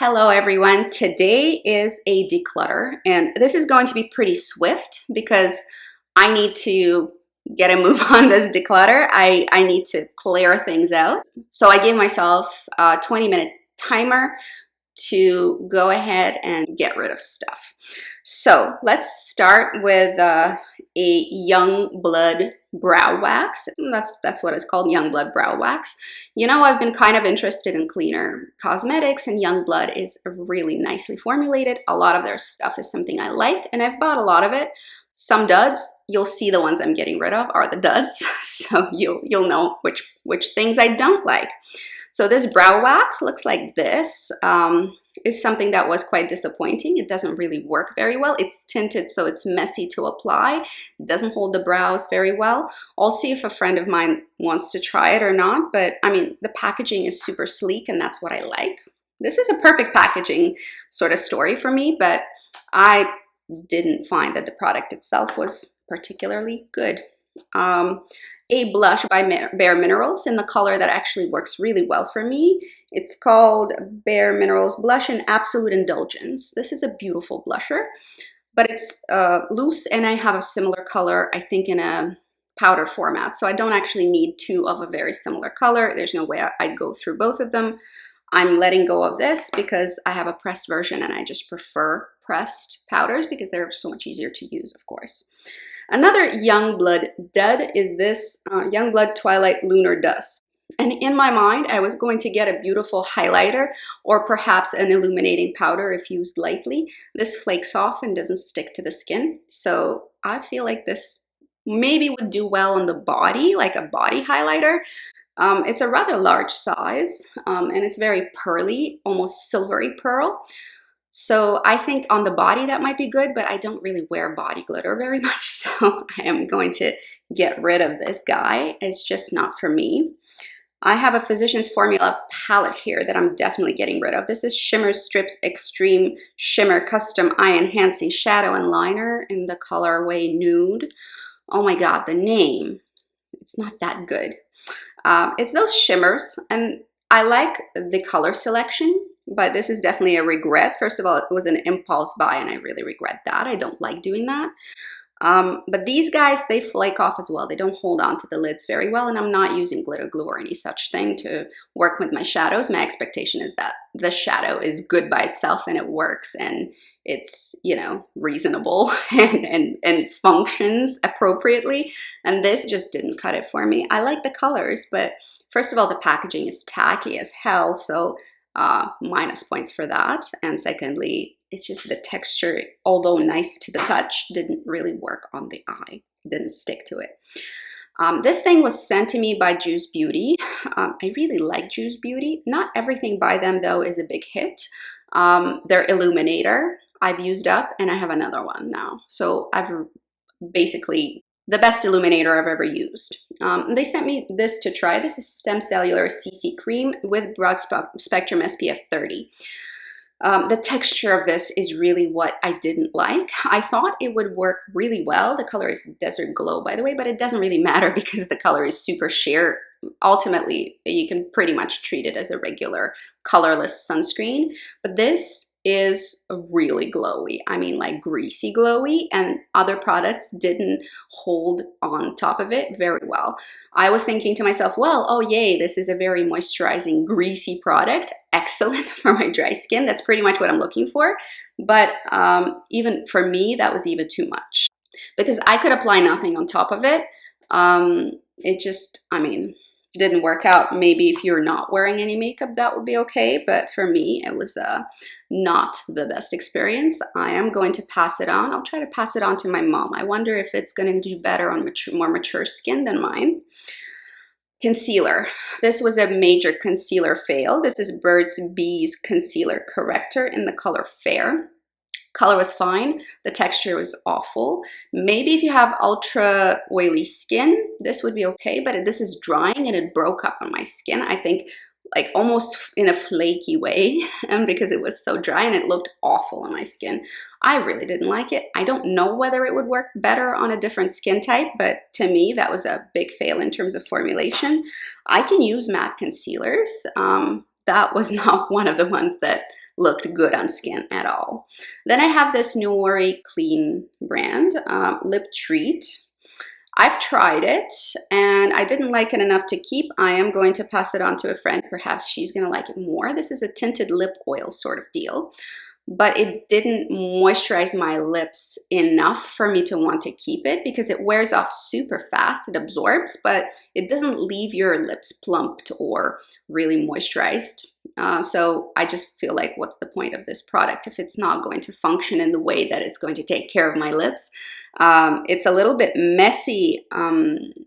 Hello everyone, today is a declutter and this is going to be pretty swift because I need to get a move on this declutter. I need to clear things out. So I gave myself a 20-minute timer to go ahead and get rid of stuff. So let's start with a Youngblood Brow Wax. That's what it's called, Youngblood Brow Wax. You know, I've been kind of interested in cleaner cosmetics, and Youngblood is really nicely formulated. A lot of their stuff is something I like, and I've bought a lot of it. Some duds. You'll see the ones I'm getting rid of are the duds, so you'll know which things I don't like. So this brow wax looks like this. Is something that was quite disappointing. It doesn't really work very well. It's tinted, so it's messy to apply. It doesn't hold the brows very well. I'll see if a friend of mine wants to try it or not, but I mean, the packaging is super sleek and that's what I like. This is a perfect packaging sort of story for me, but I didn't find that the product itself was particularly good. A blush by Bare Minerals in the color that actually works really well for me. It's called Bare Minerals Blush in Absolute Indulgence. This is a beautiful blusher, but it's loose, and I have a similar color, I think, in a powder format. So I don't actually need two of a very similar color. There's no way I'd go through both of them. I'm letting go of this because I have a pressed version and I just prefer pressed powders because they're so much easier to use, of course. Another Youngblood dud is this Youngblood Twilight Lunar Dust. And in my mind, I was going to get a beautiful highlighter or perhaps an illuminating powder if used lightly. This flakes off and doesn't stick to the skin. So I feel like this maybe would do well on the body, like a body highlighter. It's a rather large size and it's very pearly, almost silvery pearl. So I think on the body that might be good, but I don't really wear body glitter very much. So I am going to get rid of this guy. It's just not for me. I have a Physicians Formula palette here that I'm definitely getting rid of. This is Shimmer Strips Extreme Shimmer Custom Eye Enhancing Shadow and Liner in the colorway Nude. Oh my God, the name. It's not that good. It's those shimmers, and I like the color selection, but this is definitely a regret. First of all, it was an impulse buy, and I really regret that. I don't like doing that. But these guys, they flake off as well. They don't hold on to the lids very well, and I'm not using glitter glue or any such thing to work with my shadows. My expectation is that the shadow is good by itself and it works and it's, you know, reasonable and functions appropriately. And this just didn't cut it for me. I like the colors, but first of all, the packaging is tacky as hell, so minus points for that. And secondly, it's just the texture, although nice to the touch, didn't really work on the eye. It didn't stick to it. This thing was sent to me by Juice Beauty. I really like Juice Beauty. Not everything by them, though, is a big hit. Their Illuminator I've used up, and I have another one now. So I've basically the best illuminator I've ever used. They sent me this to try. This is Stem Cellular CC Cream with Broad Spectrum SPF 30. The texture of this is really what I didn't like. I thought it would work really well. The color is Desert Glow, by the way, but it doesn't really matter because the color is super sheer. Ultimately, you can pretty much treat it as a regular colorless sunscreen, but this is really glowy. I mean, like greasy glowy, and other products didn't hold on top of it very well. I was thinking to myself, well, oh yay, this is a very moisturizing, greasy product. Excellent for my dry skin. That's pretty much what I'm looking for. But even for me, that was even too much because I could apply nothing on top of it. It just, I mean, didn't work out. Maybe if you're not wearing any makeup, that would be okay. But for me, it was not the best experience. I am going to pass it on. I'll try to pass it on to my mom. I wonder if it's going to do better on more mature skin than mine. Concealer. This was a major concealer fail. This is Burt's Bees Concealer Corrector in the color Fair. Color was fine. The texture was awful. Maybe if you have ultra oily skin, this would be okay, but this is drying and it broke up on my skin. I think like almost in a flaky way because it was so dry and it looked awful on my skin. I really didn't like it. I don't know whether it would work better on a different skin type, but to me, that was a big fail in terms of formulation. I can use matte concealers. That was not one of the ones that looked good on skin at all. Then I have this Nori Clean brand, Lip Treat. I've tried it and I didn't like it enough to keep. I am going to pass it on to a friend. Perhaps she's going to like it more. This is a tinted lip oil sort of deal, but it didn't moisturize my lips enough for me to want to keep it because it wears off super fast. It absorbs, but it doesn't leave your lips plumped or really moisturized. So I just feel like, what's the point of this product if it's not going to function in the way that it's going to take care of my lips? It's a little bit messy,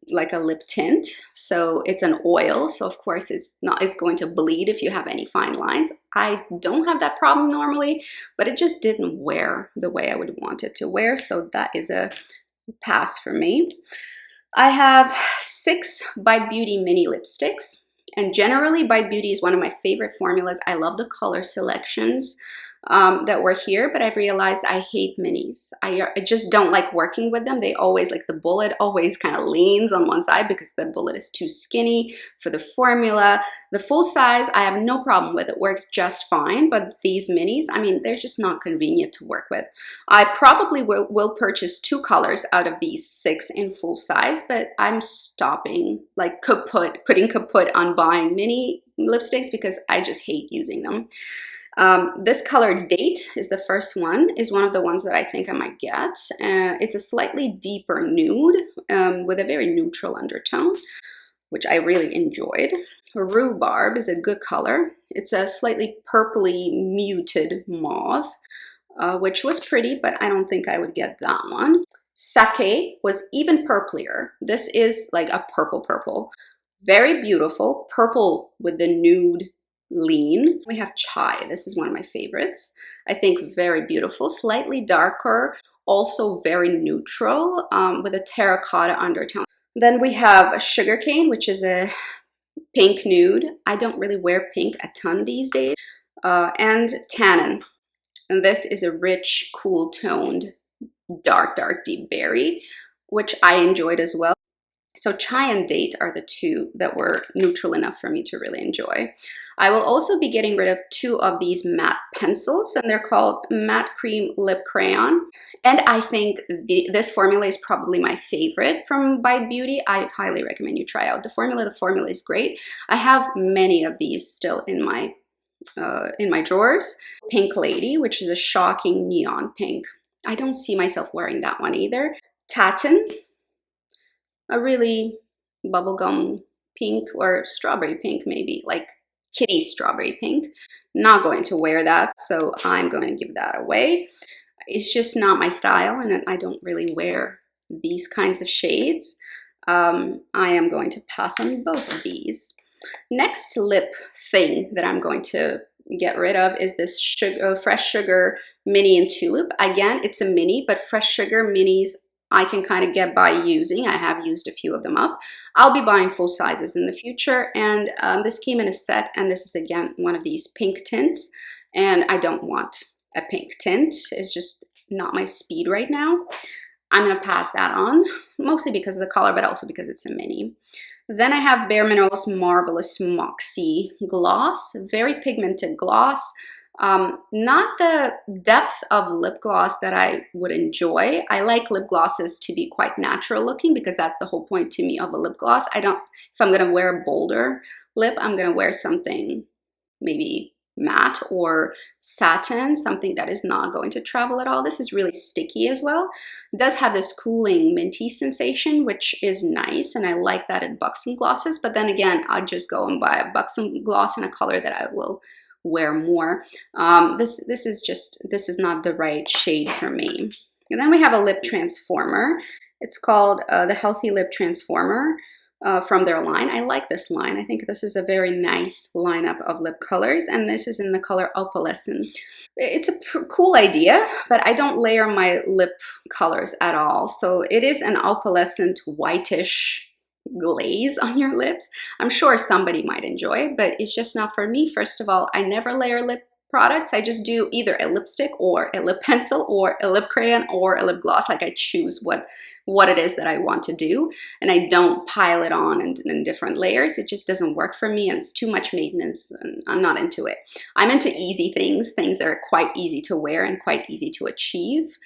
like a lip tint. So it's an oil. So of course it's going to bleed if you have any fine lines. I don't have that problem normally, but it just didn't wear the way I would want it to wear. So that is a pass for me. I have 6 Bite Beauty mini lipsticks. And generally, Bite Beauty is one of my favorite formulas. I love the color selections that were here, but I've realized I hate minis. I just don't like working with them. They always, like the bullet always kind of leans on one side because the bullet is too skinny for the formula. The full size, I have no problem with. It works just fine, but these minis, I mean, they're just not convenient to work with. I probably will purchase 2 colors out of these 6 in full size, but I'm stopping, like putting kaput on buying mini lipsticks because I just hate using them. This color Date is the first one, is one of the ones that I think I might get. It's a slightly deeper nude with a very neutral undertone, which I really enjoyed. Rhubarb is a good color. It's a slightly purpley muted mauve, which was pretty, but I don't think I would get that one. Sake was even purplier. This is like a purple. Very beautiful, purple with the nude lean. We have Chai. This is one of my favorites. I think very beautiful, slightly darker, also very neutral, with a terracotta undertone. Then we have Sugarcane, which is a pink nude. I don't really wear pink a ton these days. And Tannin. And this is a rich, cool toned, dark deep berry, which I enjoyed as well. So Chai and Date are the 2 that were neutral enough for me to really enjoy. I will also be getting rid of 2 of these matte pencils, and they're called Matte Cream Lip Crayon. And I think this formula is probably my favorite from Bite Beauty. I highly recommend you try out the formula. The formula is great. I have many of these still in my drawers. Pink Lady, which is a shocking neon pink. I don't see myself wearing that one either. Tatin, a really bubblegum pink or strawberry pink, maybe like kitty strawberry pink. Not going to wear that, so I'm going to give that away. It's just not my style, and I don't really wear these kinds of shades. I am going to pass on both of these. Next lip thing that I'm going to get rid of is this Fresh Sugar Mini in Tulip. Again, it's a mini, but Fresh Sugar minis I can kind of get by using. I have used a few of them up. I'll be buying full sizes in the future, and this came in a set, and this is again one of these pink tints, and I don't want a pink tint. It's just not my speed right now. I'm gonna pass that on, mostly because of the color, but also because it's a mini. Then I have Bare Minerals Marvelous Moxie Gloss, very pigmented gloss. Not the depth of lip gloss that I would enjoy. I like lip glosses to be quite natural looking because that's the whole point to me of a lip gloss. If I'm gonna wear a bolder lip, I'm gonna wear something maybe matte or satin, something that is not going to travel at all. This is really sticky as well. It does have this cooling minty sensation, which is nice, and I like that in Buxom glosses, but then again, I'll just go and buy a Buxom gloss in a color that I will wear more. This is not the right shade for me. And then we have a lip transformer. It's called the Healthy Lip Transformer from their line. I like this line. I think this is a very nice lineup of lip colors, and this is in the color Opalescence. It's a cool idea, but I don't layer my lip colors at all. So it is an opalescent whitish glaze on your lips. I'm sure somebody might enjoy it, but it's just not for me. First of all, I never layer lip products. I just do either a lipstick or a lip pencil or a lip crayon or a lip gloss. Like I choose what what it is that I want to do, and I don't pile it on in different layers. It just doesn't work for me, and it's too much maintenance, and I'm not into it. I'm into easy things that are quite easy to wear and quite easy to achieve.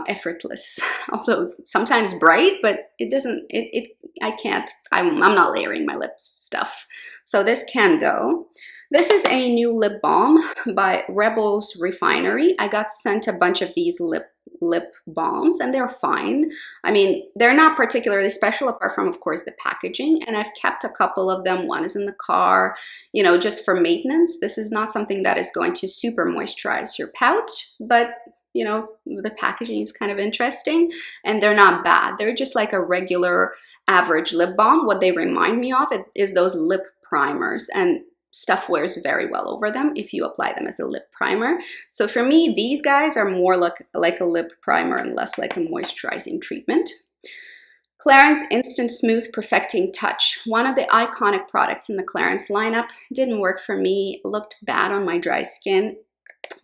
Effortless, although sometimes bright, but it doesn't, I can't, I'm not layering my lip stuff. So this can go. This is a new lip balm by Rebels Refinery. I got sent a bunch of these lip balms, and they're fine. I mean, they're not particularly special apart from, of course, the packaging, and I've kept a couple of them. One is in the car, you know, just for maintenance. This is not something that is going to super moisturize your pout, but you know, the packaging is kind of interesting, and they're not bad. They're just like a regular average lip balm. What they remind me of is those lip primers, and stuff wears very well over them if you apply them as a lip primer. So for me, these guys are more like a lip primer and less like a moisturizing treatment. Clarins Instant Smooth Perfecting Touch, one of the iconic products in the Clarins lineup. Didn't work for me, looked bad on my dry skin.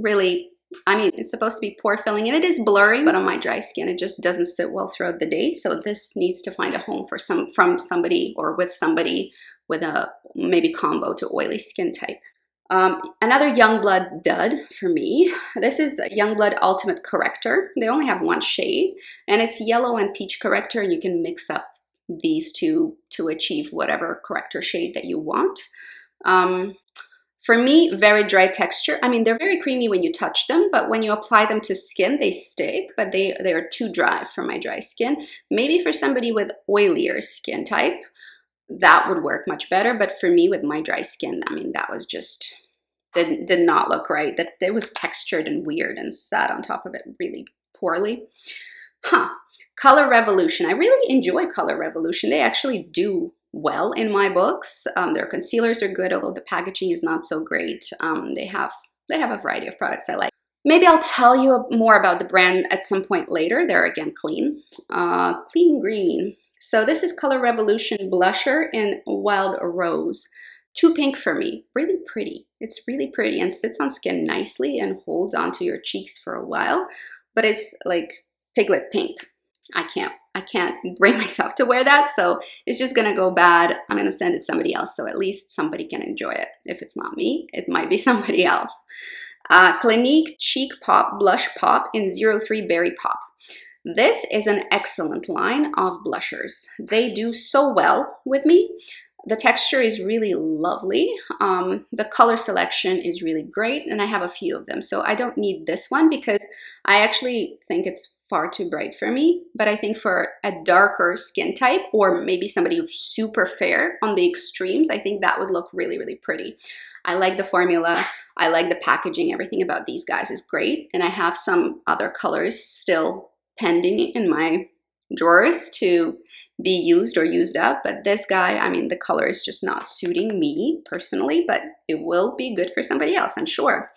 Really, I mean, it's supposed to be pore filling, and it is blurry, but on my dry skin, it just doesn't sit well throughout the day. So this needs to find a home for from somebody, or with somebody with a maybe combo to oily skin type. Another Youngblood dud for me. This is Youngblood Ultimate Corrector. They only have one shade, and it's yellow and peach corrector, and you can mix up these two to achieve whatever corrector shade that you want. For me, very dry texture. I mean, they're very creamy when you touch them, but when you apply them to skin, they stick, but they are too dry for my dry skin. Maybe for somebody with oilier skin type, that would work much better. But for me, with my dry skin, I mean, that was just, did not look right. That it was textured and weird and sat on top of it really poorly. Color Revolution. I really enjoy Color Revolution. They actually do well in my books. Their concealers are good, although the packaging is not so great. They have a variety of products I like. Maybe I'll tell you more about the brand at some point later. They're again clean. Clean green. So this is Color Revolution blusher in Wild Rose. Too pink for me. Really pretty. It's really pretty and sits on skin nicely and holds onto your cheeks for a while, but it's like piglet pink. I can't bring myself to wear that, so it's just gonna go bad. I'm gonna send it to somebody else, so at least somebody can enjoy it. If it's not me, it might be somebody else. Clinique Cheek Pop Blush Pop in 03 Berry Pop. This is an excellent line of blushers. They do so well with me. The texture is really lovely. The color selection is really great, and I have a few of them, so I don't need this one because I actually think it's far too bright for me. But I think for a darker skin type, or maybe somebody who's super fair on the extremes, I think that would look really, really pretty. I like the formula. I like the packaging. Everything about these guys is great, and I have some other colors still pending in my drawers to be used or used up, but this guy, I mean, the color is just not suiting me personally, but it will be good for somebody else, I'm sure.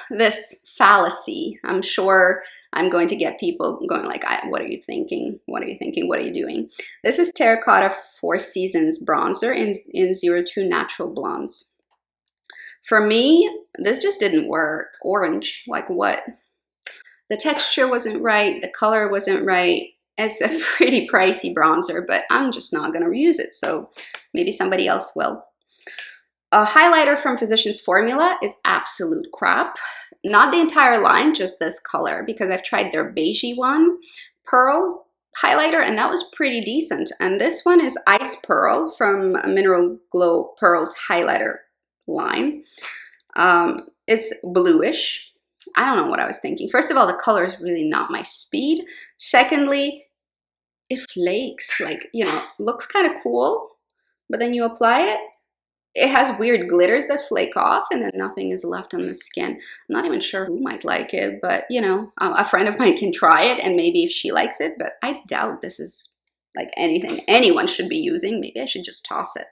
This fallacy, I'm sure I'm going to get people going like, what are you thinking? What are you thinking? What are you doing? This is Terracotta Four Seasons bronzer in 02 Natural Blondes. For me, this just didn't work. Orange, like what? The texture wasn't right, the color wasn't right. It's a pretty pricey bronzer, but I'm just not gonna use it, so maybe somebody else will. A highlighter from Physicians Formula is absolute crap. Not the entire line, just this color, because I've tried their beigey one, Pearl highlighter, and that was pretty decent. And this one is Ice Pearl from Mineral Glow Pearls highlighter line. It's bluish. I don't know what I was thinking. First of all, the color is really not my speed. Secondly, it flakes, like, you know, looks kind of cool, but then you apply it, it has weird glitters that flake off, and then nothing is left on the skin. I'm not even sure who might like it, but you know, a friend of mine can try it, and maybe if she likes it, but I doubt this is like anything anyone should be using. Maybe I should just toss it.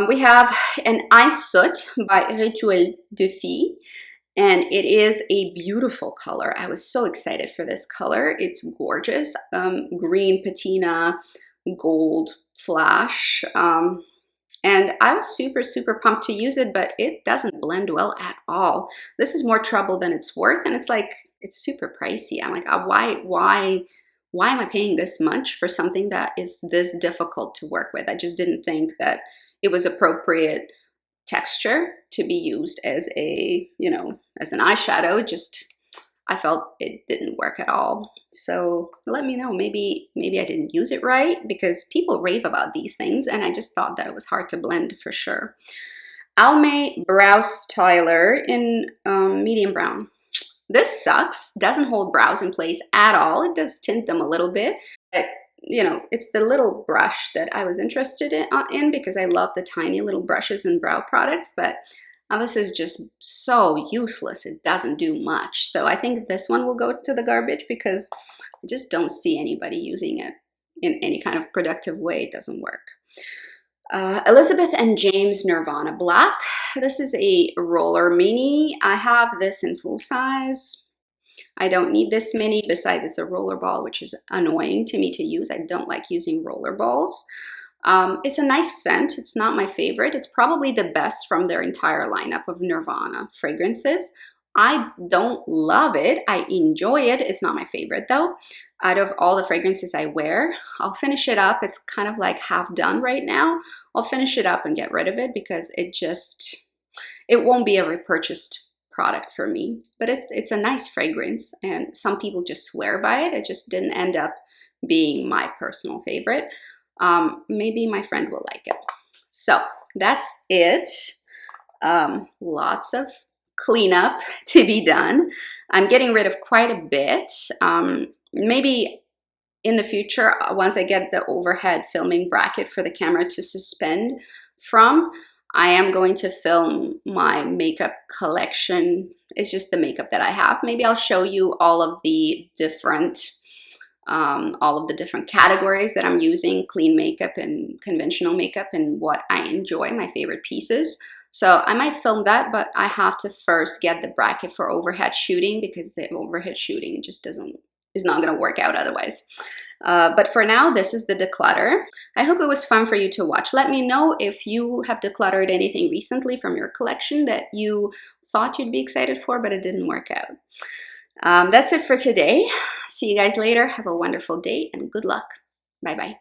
We have an Ice Soot by Rituel de Fille. And it is a beautiful color. I was so excited for this color. It's gorgeous. Green patina, gold flash. And I was super pumped to use it, but it doesn't blend well at all. This is more trouble than it's worth, and it's like, it's super pricey. I'm like, why am I paying this much for something that is this difficult to work with? I just didn't think that it was appropriate texture to be used as a, you know, as an eyeshadow. Just, I felt it didn't work at all. So let me know, maybe I didn't use it right, because people rave about these things and I just thought that it was hard to blend for sure. Almay Brow Styler in medium brown. This sucks, doesn't hold brows in place at all. It does tint them a little bit, but you know, it's the little brush that I was interested in because I love the tiny little brushes and brow products, but this is just so useless. It doesn't do much. So I think this one will go to the garbage because I just don't see anybody using it in any kind of productive way. It doesn't work. Elizabeth and James Nirvana Black. This is a roller mini. I have this in full size. I don't need this mini. Besides, it's a roller ball, which is annoying to me to use. I don't like using roller balls. It's a nice scent. It's not my favorite. It's probably the best from their entire lineup of Nirvana fragrances. I don't love it. I enjoy it. It's not my favorite though. Out of all the fragrances I wear, I'll finish it up. It's kind of like half done right now. I'll finish it up and get rid of it because it won't be a repurchased product for me. But it's a nice fragrance and some people just swear by it. It just didn't end up being my personal favorite. Maybe my friend will like it. So that's it. Lots of cleanup to be done. I'm getting rid of quite a bit. Maybe in the future, once I get the overhead filming bracket for the camera to suspend from, I am going to film my makeup collection. It's just the makeup that I have. Maybe I'll show you all of the different categories that I'm using, clean makeup and conventional makeup, and what I enjoy, my favorite pieces. So I might film that, but I have to first get the bracket for overhead shooting because the overhead shooting just is not going to work out otherwise. But for now, this is the declutter. I hope it was fun for you to watch. Let me know if you have decluttered anything recently from your collection that you thought you'd be excited for, but it didn't work out. That's it for today. See you guys later. Have a wonderful day and good luck. Bye-bye.